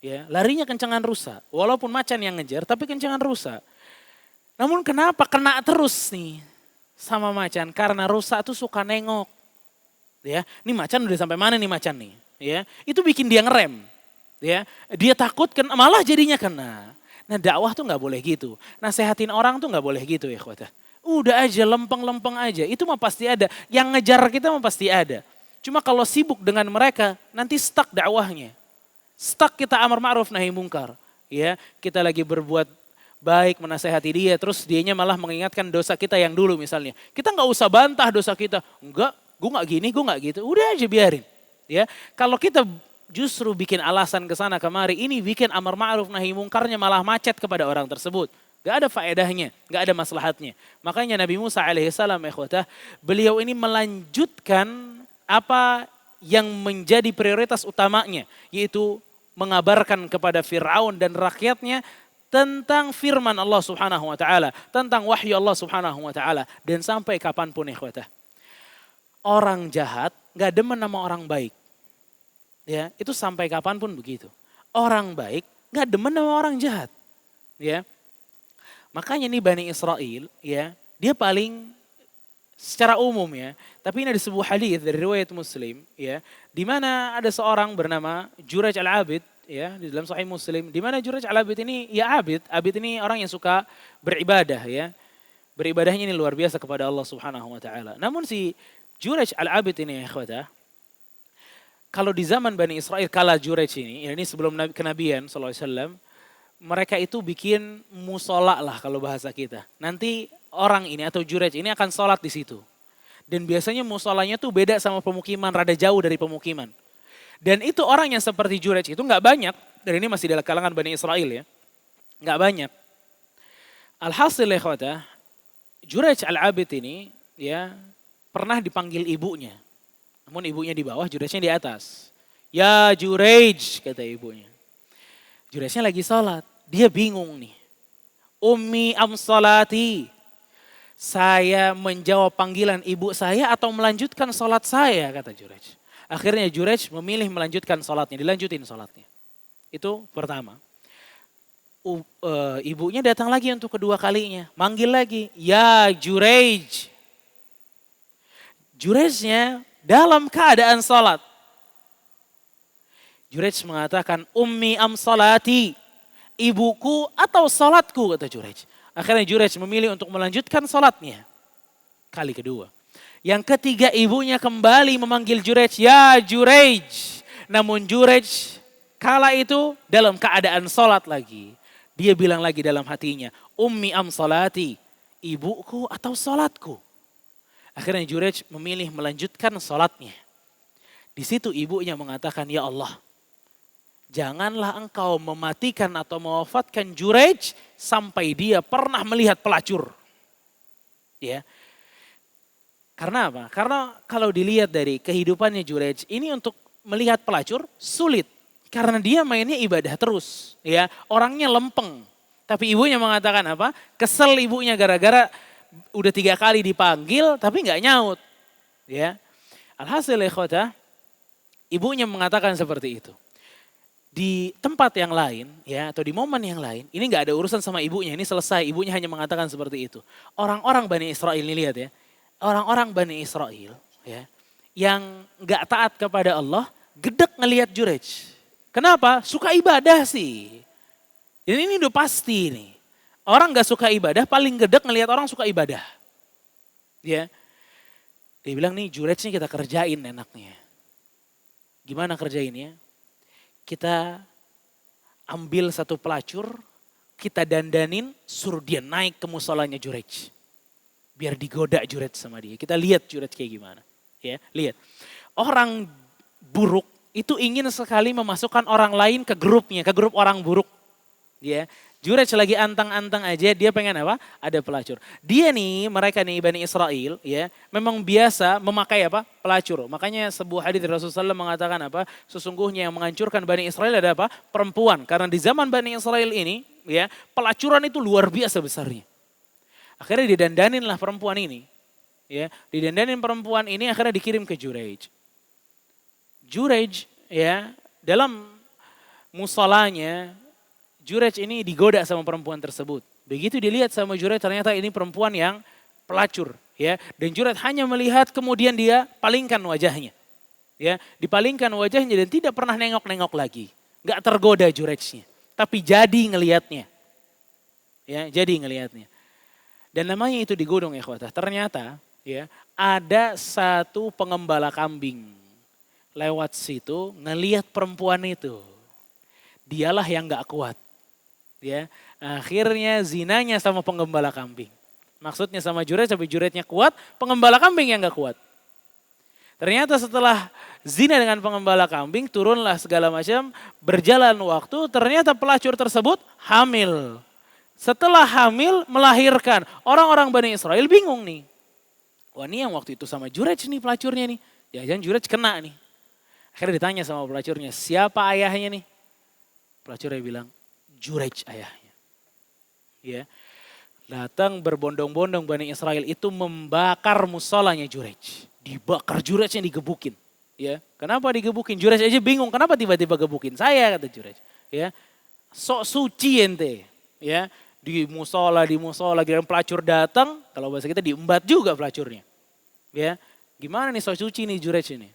S2: Ya, larinya kencengan rusa. Walaupun macan yang ngejar tapi kencengan rusa. Namun kenapa kena terus nih sama macan? Karena rusa tuh suka nengok. Ya, ini macan udah sampai mana nih macan nih? Ya, itu bikin dia ngerem. Ya, dia takut malah jadinya kena. Nah, dakwah tuh nggak boleh gitu. Nasehatin orang tuh nggak boleh gitu ya, ikhwatah. Udah aja lempeng-lempeng aja. Itu mah pasti ada. Yang ngejar kita mah pasti ada. Cuma kalau sibuk dengan mereka, nanti stuck dakwahnya. Stuck kita amar ma'ruf nahi mungkar. Ya, kita lagi berbuat baik menasehati dia, terus dianya malah mengingatkan dosa kita yang dulu misalnya. Kita nggak usah bantah dosa kita. Enggak. Gue gak gini, gue gak gitu. Udah aja biarin. Ya, kalau kita justru bikin alasan ke sana kemari, ini bikin amar ma'ruf nahi mungkarnya malah macet kepada orang tersebut. Gak ada faedahnya, gak ada maslahatnya. Makanya Nabi Musa alaihissalam ikhwatah, beliau ini melanjutkan apa yang menjadi prioritas utamanya, yaitu mengabarkan kepada Fir'aun dan rakyatnya tentang firman Allah subhanahu wa ta'ala, tentang wahyu Allah subhanahu wa ta'ala, dan sampai kapanpun ikhwatah. Orang jahat gak demen sama orang baik. Ya, itu sampai kapanpun begitu. Orang baik gak demen sama orang jahat. Ya. Makanya nih Bani Israel, ya, dia paling secara umum ya. Tapi ini ada sebuah hadis dari riwayat Muslim, ya, di mana ada seorang bernama Juraj al-Abid, ya, di dalam Sahih Muslim, di mana Juraj al-Abid ini ya abid ini orang yang suka beribadah, ya. Beribadahnya ini luar biasa kepada Allah Subhanahu wa taala. Namun si Juraj al-Abid ini ya ikhwatah, kalau di zaman Bani Israel kala Juraj ini sebelum kenabian SAW, mereka itu bikin musola lah kalau bahasa kita. Nanti orang ini atau Juraj ini akan sholat di situ. Dan biasanya musolanya tuh beda sama pemukiman, rada jauh dari pemukiman. Dan itu orang yang seperti Juraj itu nggak banyak, dan ini masih dalam kalangan Bani Israel ya, nggak banyak. Alhasil ya ikhwatah, Juraj al-Abid ini ya, pernah dipanggil ibunya. Namun ibunya di bawah, Jurajnya di atas. Ya Jurej, kata ibunya. Jurejnya lagi sholat. Dia bingung nih. Ummi am salati. Saya menjawab panggilan ibu saya atau melanjutkan sholat saya, kata Jurej. Akhirnya Jurej memilih melanjutkan sholatnya, dilanjutin sholatnya. Itu pertama. Ibunya datang lagi untuk kedua kalinya. Manggil lagi, ya Jurej. Jurejnya dalam keadaan sholat. Jurej mengatakan, ummi am salati. Ibuku atau sholatku, kata Jurej. Akhirnya Jurej memilih untuk melanjutkan sholatnya. Kali kedua. Yang ketiga ibunya kembali memanggil Jurej, ya Jurej. Namun Jurej kala itu dalam keadaan sholat lagi. Dia bilang lagi dalam hatinya, ummi am salati. Ibuku atau sholatku. Akhirnya Jurej memilih melanjutkan sholatnya. Di situ ibunya mengatakan, ya Allah. Janganlah engkau mematikan atau mewafatkan Jurej sampai dia pernah melihat pelacur. Ya. Karena apa? Karena kalau dilihat dari kehidupannya Jurej, ini untuk melihat pelacur sulit. Karena dia mainnya ibadah terus. Ya. Orangnya lempeng. Tapi ibunya mengatakan apa? Kesel ibunya gara-gara udah 3 kali dipanggil tapi nggak nyaut. Ya. Alhasil ikhwata, ibunya mengatakan seperti itu. Di tempat yang lain ya atau di momen yang lain ini nggak ada urusan sama ibunya, ini selesai, ibunya hanya mengatakan seperti itu. Orang-orang Bani Israel ini lihat ya, orang-orang Bani Israel ya yang nggak taat kepada Allah gedek ngelihat Jurej. Kenapa? Suka ibadah sih. Ini udah pasti nih. Orang nggak suka ibadah paling gedek ngelihat orang suka ibadah. Ya, dia bilang nih Jurej nih kita kerjain enaknya. Gimana kerjainnya? Kita ambil satu pelacur, kita dandanin, suruh dia naik ke musolanya Jurej. Biar digoda Jurej sama dia. Kita lihat Jurej kayak gimana. Ya, lihat. Orang buruk itu ingin sekali memasukkan orang lain ke grupnya, ke grup orang buruk. Ya, Jurej lagi antang-antang aja, dia pengen apa? Ada pelacur. Dia nih, mereka nih Bani Israel, ya, memang biasa memakai apa? Pelacur. Makanya sebuah hadits Rasulullah SAW mengatakan apa? Sesungguhnya yang menghancurkan Bani Israel ada apa? Perempuan. Karena di zaman Bani Israel ini, ya, pelacuran itu luar biasa besarnya. Akhirnya didandanin lah perempuan ini, ya, didandanin perempuan ini akhirnya dikirim ke Jurej. Jurej, ya, dalam musolanya Jurej ini digoda sama perempuan tersebut. Begitu dilihat sama Jurej ternyata ini perempuan yang pelacur. Ya. Dan Jurej hanya melihat kemudian dia palingkan wajahnya. Ya. Dipalingkan wajahnya dan tidak pernah nengok-nengok lagi. Gak tergoda Jurejnya. Tapi jadi ngelihatnya. Ya, jadi ngelihatnya. Dan namanya itu digodong ya ikhwatah. Ternyata ya, ada satu pengembala kambing. Lewat situ ngelihat perempuan itu. Dialah yang gak kuat. Ya, akhirnya zinanya sama pengembala kambing. Maksudnya sama Jurej, tapi Jurejnya kuat, pengembala kambing yang gak kuat. Ternyata setelah zina dengan pengembala kambing, turunlah segala macam, berjalan waktu, ternyata pelacur tersebut hamil. Setelah hamil, melahirkan. Orang-orang Bani Israel bingung nih. Wah ini yang waktu itu sama Jurej nih pelacurnya nih. Jangan Jurej kena nih. Akhirnya ditanya sama pelacurnya, siapa ayahnya nih? Pelacurnya bilang, Jurej ayahnya. Ya. Datang berbondong-bondong Bani Israel itu membakar musolanya Jurej. Dibakar Jurejnya digebukin. Ya. Kenapa digebukin? Jurej aja bingung kenapa tiba-tiba gebukin saya kata Jurej. Ya. Sok suci ente. Ya. Di musola, giliran pelacur datang, kalau bahasa kita diembat juga pelacurnya. Ya. Gimana nih sok suci nih Jurej ini?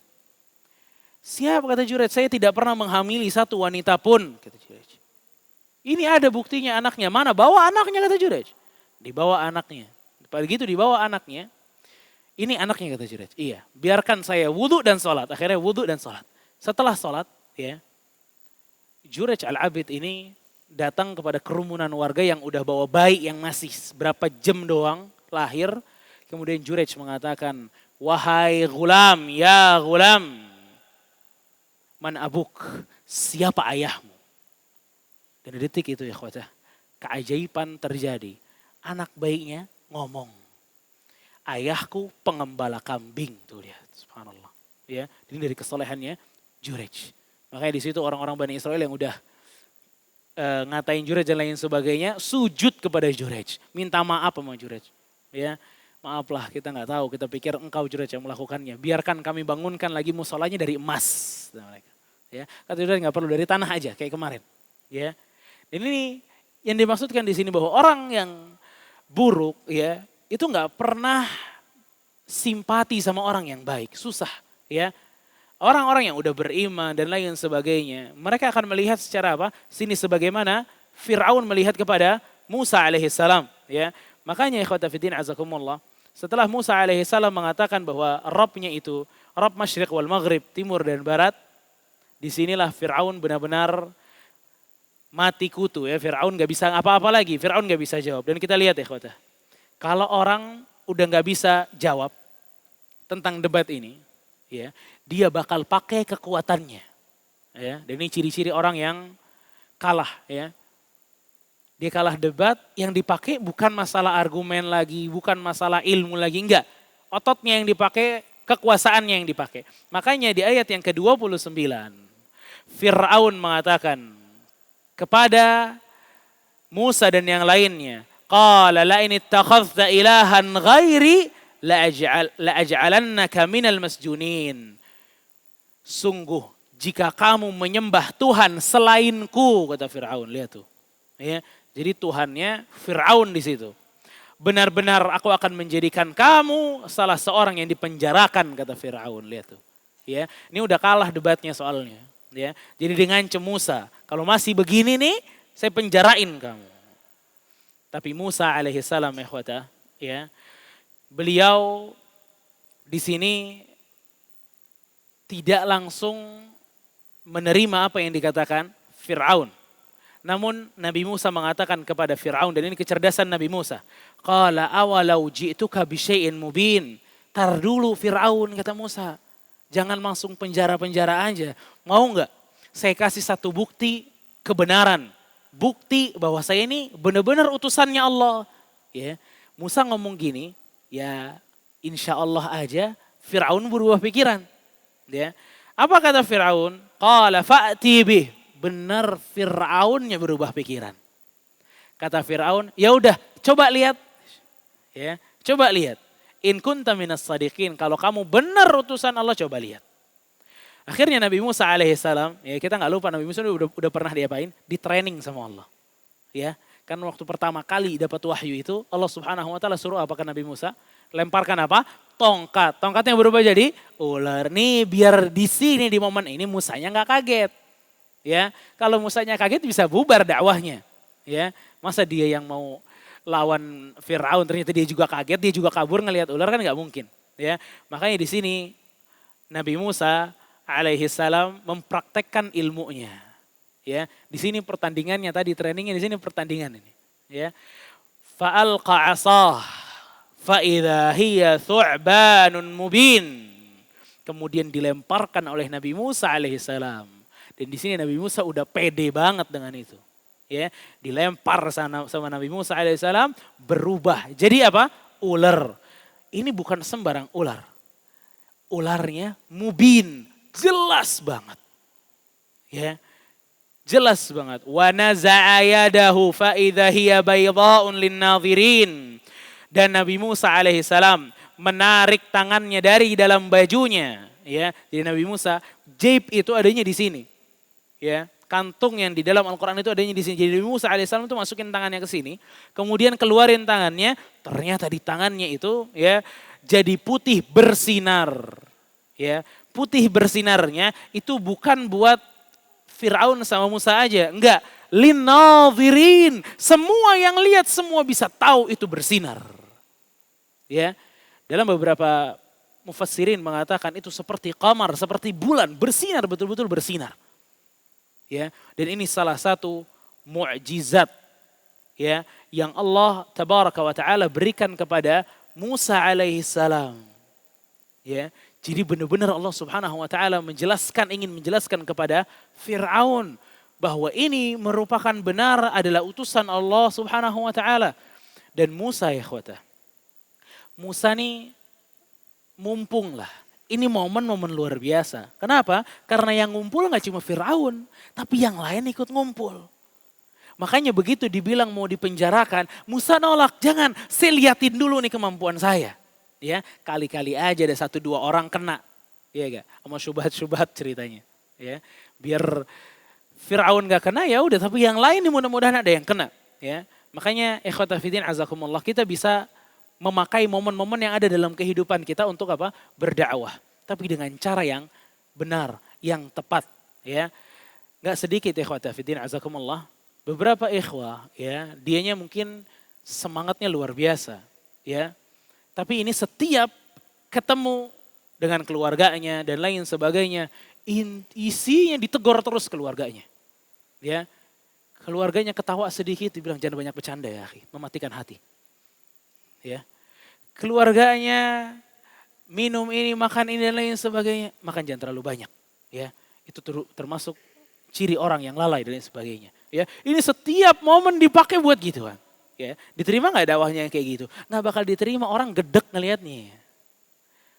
S2: Siapa kata Jurej, saya tidak pernah menghamili satu wanita pun kata Jurej. Ini ada buktinya anaknya. Mana? Bawa anaknya kata Jurej. Dibawa anaknya. Begitu dibawa anaknya. Ini anaknya kata Jurej. Iya. Biarkan saya wudhu dan sholat. Akhirnya wudhu dan sholat. Setelah sholat. Ya, Jurej Al-Abid ini datang kepada kerumunan warga yang udah bawa bayi yang masih berapa jam doang lahir. Kemudian Jurej mengatakan. Wahai gulam. Ya gulam. Man abuk. Siapa ayahmu? Dan di detik itu ya khawatah, keajaiban terjadi. Anak bayinya ngomong, ayahku pengembala kambing. Tuh lihat, subhanallah. Ya, ini dari kesolehannya Jurej. Makanya di situ orang-orang Bani Israel yang udah ngatain Jurej dan lain sebagainya, sujud kepada Jurej, minta maaf sama Jurej. Ya, maaflah kita nggak tahu, kita pikir engkau Jurej yang melakukannya. Biarkan kami bangunkan lagi musolanya dari emas. Mereka. Ya, kata Jurej nggak perlu dari tanah aja kayak kemarin. Ya, dan ini yang dimaksudkan di sini bahwa orang yang buruk ya itu nggak pernah simpati sama orang yang baik, susah. Ya, orang-orang yang udah beriman dan lain sebagainya, mereka akan melihat secara apa? Sini sebagaimana Fir'aun melihat kepada Musa alaihissalam. Ya, makanya ikhwata fiddin azakumullah. Setelah Musa alaihissalam mengatakan bahwa Rabbnya itu Rabb Masyriq wal Maghrib, timur dan barat, disinilah Fir'aun benar-benar mati kutu ya. Fir'aun gak bisa apa-apa lagi, Fir'aun gak bisa jawab. Dan kita lihat ya ikhwata, kalau orang udah gak bisa jawab tentang debat ini, ya, dia bakal pakai kekuatannya. Ya, dan ini ciri-ciri orang yang kalah. Ya. Dia kalah debat, yang dipakai bukan masalah argumen lagi, bukan masalah ilmu lagi, enggak. Ototnya yang dipakai, kekuasaannya yang dipakai. Makanya di ayat yang ke-29, Fir'aun mengatakan kepada Musa dan yang lainnya, qala la in ittakhadhta ilahan ghairi la'aj'alannaka minal masjunin. Sungguh jika kamu menyembah Tuhan selainku, kata Fir'aun. Lihat tuh. Ya, jadi Tuhannya Fir'aun di situ. Benar-benar aku akan menjadikan kamu salah seorang yang dipenjarakan, kata Fir'aun. Lihat tuh. Ya, ini udah kalah debatnya soalnya. Ya, jadi dengan Musa, kalau masih begini nih, saya penjarain kamu. Tapi Musa alaihissalam ya, beliau di sini tidak langsung menerima apa yang dikatakan Fir'aun. Namun Nabi Musa mengatakan kepada Fir'aun, dan ini kecerdasan Nabi Musa. Qala awalau ji'tuka bisyai'in mubin. Tar dulu Fir'aun, kata Musa. Jangan langsung penjara-penjara aja. Mau enggak? Saya kasih satu bukti kebenaran. Bukti bahwa saya ini benar-benar utusannya Allah. Ya, Musa ngomong gini, ya insya Allah aja Fir'aun berubah pikiran. Ya. Apa kata Fir'aun? Qala fa'ti bih. Benar Fir'aunnya berubah pikiran. Kata Fir'aun, ya udah coba lihat. Ya, coba lihat. In kunta minas sadiqin, kalau kamu benar utusan Allah, coba lihat. Akhirnya Nabi Musa alaihissalam, ya kita nggak lupa Nabi Musa udah pernah diapain? Di training sama Allah. Ya, kan waktu pertama kali dapat wahyu itu Allah Subhanahu wa taala suruh apa ke Nabi Musa? Lemparkan apa? Tongkat. Tongkatnya berubah jadi ular. Nih biar di sini di momen ini Musanya nggak kaget. Ya, kalau Musanya kaget bisa bubar dakwahnya. Ya, masa dia yang mau lawan Fir'aun ternyata dia juga kaget, dia juga kabur ngelihat ular, kan nggak mungkin. Ya, makanya di sini Nabi Musa alaihissalam mempraktekkan ilmunya. Ya, di sini pertandingannya tadi, trainingnya di sini pertandingan ini. Ya, fa'alqa 'asah fa idza hiya thu'banun mubin. Kemudian dilemparkan oleh Nabi Musa alaihissalam. Dan di sini Nabi Musa udah pede banget dengan itu. Ya, dilempar sama Nabi Musa alaihissalam, berubah. Jadi apa? Ular. Ini bukan sembarang ular. Ularnya mubin, jelas banget. Ya, jelas banget. Wa naza'a yadahu fa idza hiya baydha'un lin-nadhirin. Dan Nabi Musa alaihissalam menarik tangannya dari dalam bajunya. Ya, jadi Nabi Musa, jaib itu adanya di sini. Ya, kantung yang di dalam Al-Quran itu adanya di sini. Jadi Nabi Musa alaihissalam itu masukin tangannya ke sini, kemudian keluarin tangannya, ternyata di tangannya itu ya jadi putih bersinar. Ya, putih bersinarnya itu bukan buat Fir'aun sama Musa aja, enggak, lin-nadhirin, semua yang lihat semua bisa tahu itu bersinar. Ya, dalam beberapa mufassirin mengatakan itu seperti qamar, seperti bulan, bersinar, betul-betul bersinar. Ya, dan ini salah satu mukjizat ya yang Allah tabaraka wa taala berikan kepada Musa alaihissalam. Ya, jadi benar-benar Allah Subhanahu wa taala ingin menjelaskan kepada Fir'aun bahwa ini merupakan benar adalah utusan Allah Subhanahu wa taala. Dan Musa ya ikhwata, Musa nih mumpung lah Ini momen-momen luar biasa. Kenapa? Karena yang ngumpul nggak cuma Firaun, tapi yang lain ikut ngumpul. Makanya begitu dibilang mau dipenjarakan, Musa nolak, jangan, saya liatin dulu nih kemampuan saya. Ya, kali-kali aja ada 1-2 orang kena. Iya gak? Sama syubhat-syubhat ceritanya. Ya, biar Firaun gak kena ya udah, tapi yang lain nih mudah-mudahan ada yang kena. Ya, makanya ikhwata fiddin azakumullah, kita bisa memakai momen-momen yang ada dalam kehidupan kita untuk apa? Berdakwah. Tapi dengan cara yang benar, yang tepat. Ya, nggak sedikit ikhwata fiddin azakumullah. Beberapa ikhwah, ya, dianya mungkin semangatnya luar biasa. Ya, tapi ini setiap ketemu dengan keluarganya dan lain sebagainya, isinya ditegur terus keluarganya. Ya, keluarganya ketawa sedikit, dibilang jangan banyak bercanda ya, mematikan hati. Ya, keluarganya minum ini, makan ini dan lain sebagainya, makan jangan terlalu banyak. Ya, itu termasuk ciri orang yang lalai dan lain sebagainya. Ya, ini setiap momen dipakai buat gituan. Ya, diterima nggak dakwahnya yang kayak gitu? Nggak bakal diterima, orang gedek ngelihatnya.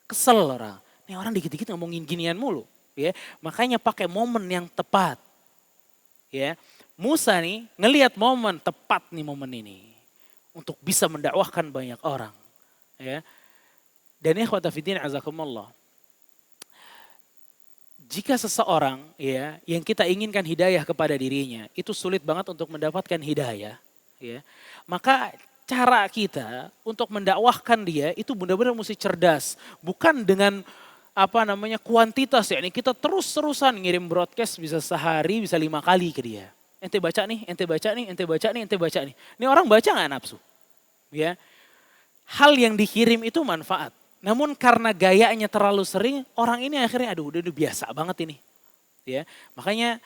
S2: Kesel orang. Nih orang dikit-dikit ngomongin ginian mulu. Ya, makanya pakai momen yang tepat. Ya, Musa nih ngelihat momen tepat nih momen ini. Untuk bisa mendakwahkan banyak orang. Ya. Dan ikhwata fiddin azakumullah. Jika seseorang ya yang kita inginkan hidayah kepada dirinya, itu sulit banget untuk mendapatkan hidayah, ya. Maka cara kita untuk mendakwahkan dia itu benar-benar mesti cerdas, bukan dengan kuantitas ya. Ini kita terus-terusan ngirim broadcast bisa sehari bisa 5 kali ke dia. Ente baca nih, ente baca nih, ente baca nih, ente baca nih. Ini orang baca nggak nafsu? Ya, hal yang dikirim itu manfaat. Namun karena gayanya terlalu sering, orang ini akhirnya udah biasa banget ini. Ya, makanya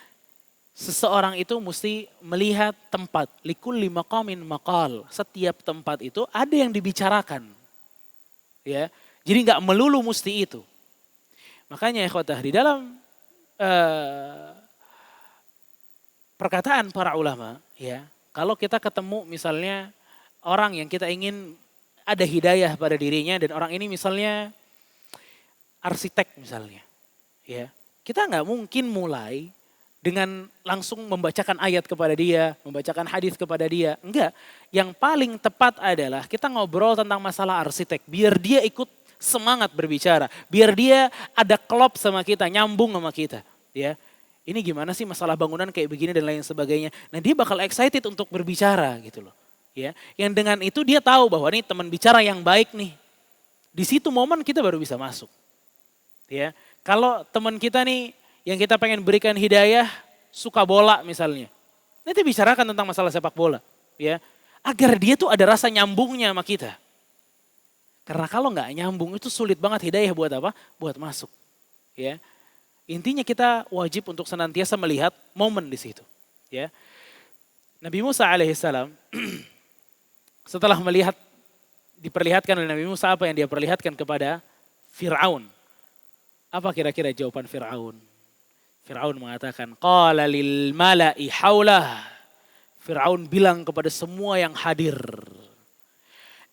S2: seseorang itu mesti melihat tempat. Likulli maqamin maqal. Setiap tempat itu ada yang dibicarakan. Ya, jadi nggak melulu mesti itu. Makanya ikhwatah di dalam perkataan para ulama, ya, kalau kita ketemu misalnya orang yang kita ingin ada hidayah pada dirinya dan orang ini misalnya arsitek misalnya, ya, kita nggak mungkin mulai dengan langsung membacakan ayat kepada dia, membacakan hadis kepada dia, enggak. Yang paling tepat adalah kita ngobrol tentang masalah arsitek, biar dia ikut semangat berbicara, biar dia ada klop sama kita, nyambung sama kita, ya. Ini gimana sih masalah bangunan kayak begini dan lain sebagainya. Nah dia bakal excited untuk berbicara gitu loh. Ya, yang dengan itu dia tahu bahwa ini teman bicara yang baik nih. Di situ momen kita baru bisa masuk. Ya, kalau teman kita nih yang kita pengen berikan hidayah suka bola misalnya. Nanti bicarakan tentang masalah sepak bola. Ya, agar dia tuh ada rasa nyambungnya sama kita. Karena kalau nggak nyambung itu sulit banget hidayah buat apa? Buat masuk. Ya. Intinya kita wajib untuk senantiasa melihat momen di situ. Ya. Nabi Musa alaihissalam setelah melihat, diperlihatkan oleh Nabi Musa apa yang dia perlihatkan kepada Fir'aun. Apa kira-kira jawaban Fir'aun? Fir'aun mengatakan, qala lil mala'i haulah. Fir'aun bilang kepada semua yang hadir,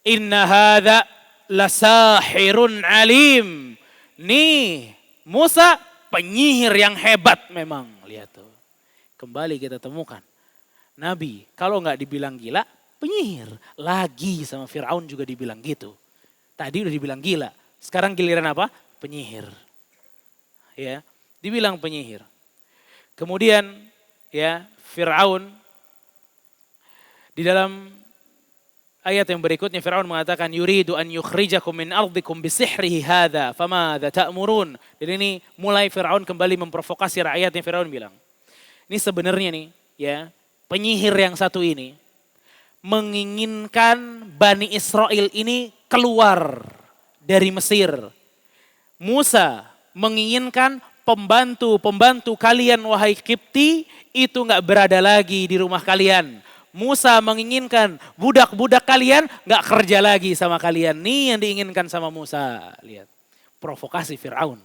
S2: inna hadha lasahirun alim. Nih Musa penyihir yang hebat memang. Lihat tuh. Kembali kita temukan. Nabi kalau nggak dibilang gila, penyihir. Lagi sama Fir'aun juga dibilang gitu. Tadi udah dibilang gila. Sekarang giliran apa? Penyihir. Ya, dibilang penyihir. Kemudian ya Fir'aun di dalam ayat yang berikutnya Fir'aun mengatakan yuridu an yukhrijakum min ardikum bisihrihi hadza famadza ta'murun. Jadi ini mulai Fir'aun kembali memprovokasi rakyatnya. Fir'aun bilang, ini sebenarnya nih ya, penyihir yang satu ini menginginkan Bani Israel ini keluar dari Mesir. Musa menginginkan pembantu-pembantu kalian wahai Kipti itu nggak berada lagi di rumah kalian. Musa menginginkan budak-budak kalian nggak kerja lagi sama kalian. Nih yang diinginkan sama Musa. Lihat, provokasi Fir'aun.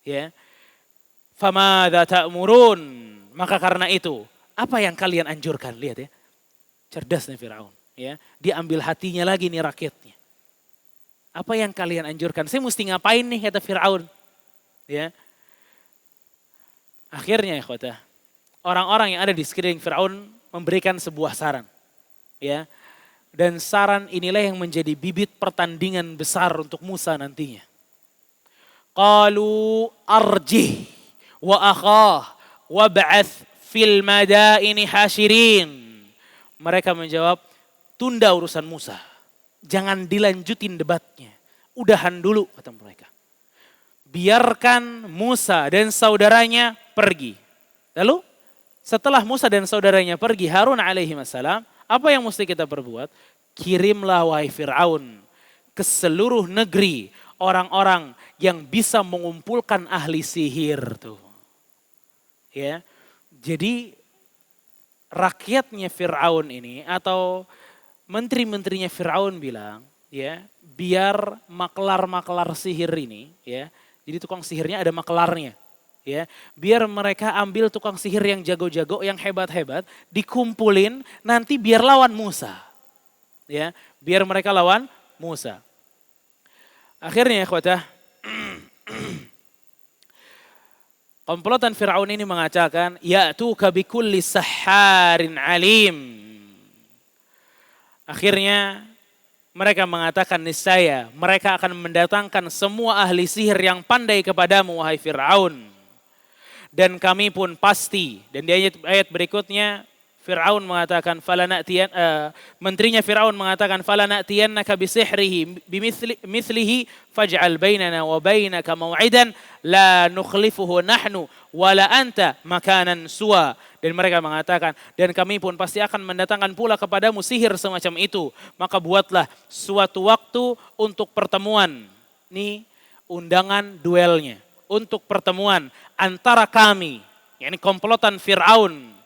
S2: Ya, famadza ta'murun. Maka karena itu, apa yang kalian anjurkan? Lihat ya, cerdas nih Fir'aun. Ya, dia ambil hatinya lagi nih rakyatnya. Apa yang kalian anjurkan? Saya mesti ngapain nih, kata Fir'aun. Ya. Akhirnya ikhwata, orang-orang yang ada di sekeliling Fir'aun memberikan sebuah saran. Ya. Dan saran inilah yang menjadi bibit pertandingan besar untuk Musa nantinya. Qalu arjih wa akhah wa ba'ath fil madaini hasyirin. Mereka menjawab, tunda urusan Musa. Jangan dilanjutin debatnya. Udahan dulu, kata mereka. Biarkan Musa dan saudaranya pergi. Lalu setelah Musa dan saudaranya pergi, Harun alaihi wassalam, apa yang mesti kita perbuat? Kirimlah wahai Fir'aun ke seluruh negeri orang-orang yang bisa mengumpulkan ahli sihir tuh. Ya. Jadi rakyatnya Fir'aun ini atau menteri-menterinya Fir'aun bilang, ya, biar maklar-maklar sihir ini, ya. Jadi tukang sihirnya ada maklarnya. Ya, biar mereka ambil tukang sihir yang jago-jago, yang hebat-hebat, dikumpulin, nanti biar lawan Musa. Ya, biar mereka lawan Musa. Akhirnya ya ikhwatah, komplotan Fir'aun ini mengatakan, ya'tuka bikulli sahharin alim. Akhirnya mereka mengatakan, niscaya mereka akan mendatangkan semua ahli sihir yang pandai kepadamu wahai Fir'aun. Dan kami pun pasti, dan di ayat berikutnya Fir'aun mengatakan, menterinya Fir'aun mengatakan, falana'tiyannaka bisihrihi bimithlihi faj'al bainana wa bainaka maw'idan la nukhlifuhu nahnu wala anta makanan suwa. Dan mereka mengatakan, dan kami pun pasti akan mendatangkan pula kepadamu sihir semacam itu. Maka buatlah suatu waktu untuk pertemuan. Ini undangan duelnya. Untuk pertemuan antara kami, yakni komplotan Fir'aun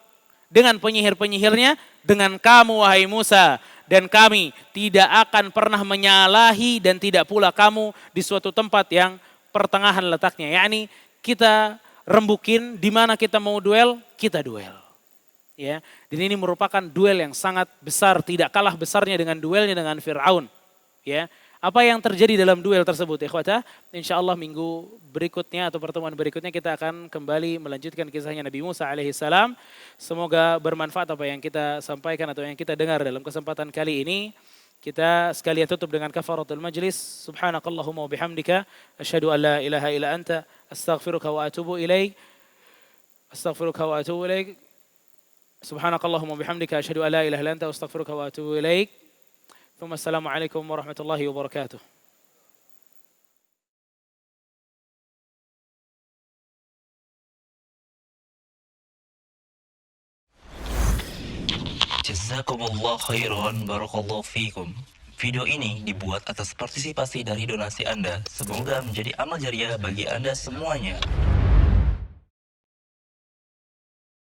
S2: dengan penyihir-penyihirnya, dengan kamu wahai Musa. Dan kami tidak akan pernah menyalahi dan tidak pula kamu di suatu tempat yang pertengahan letaknya. Yakni kita rembukin di mana kita mau duel, kita duel. Ya, dan ini merupakan duel yang sangat besar, tidak kalah besarnya dengan duelnya dengan Fir'aun. Ya, apa yang terjadi dalam duel tersebut, ikhwata? Insyaallah minggu berikutnya atau pertemuan berikutnya kita akan kembali melanjutkan kisahnya Nabi Musa alaihissalam. Semoga bermanfaat apa yang kita sampaikan atau yang kita dengar dalam kesempatan kali ini. Kita sekalian tutup dengan kafaratul majlis. Subhanakallahumma wa bihamdika asyhadu an la ilaha illa anta astaghfiruka wa atubu ilaik. Astaghfiruka wa atubu ilaik. Subhanakallahumma wa bihamdika asyhadu an la ilaha illa anta astaghfiruka wa atubu ilaik. ثم السلام عليكم ورحمة الله وبركاته.
S1: Jazakumullah khairan, barakallahu fikum. Video ini dibuat atas partisipasi dari donasi Anda. Semoga menjadi amal jariah bagi Anda semuanya.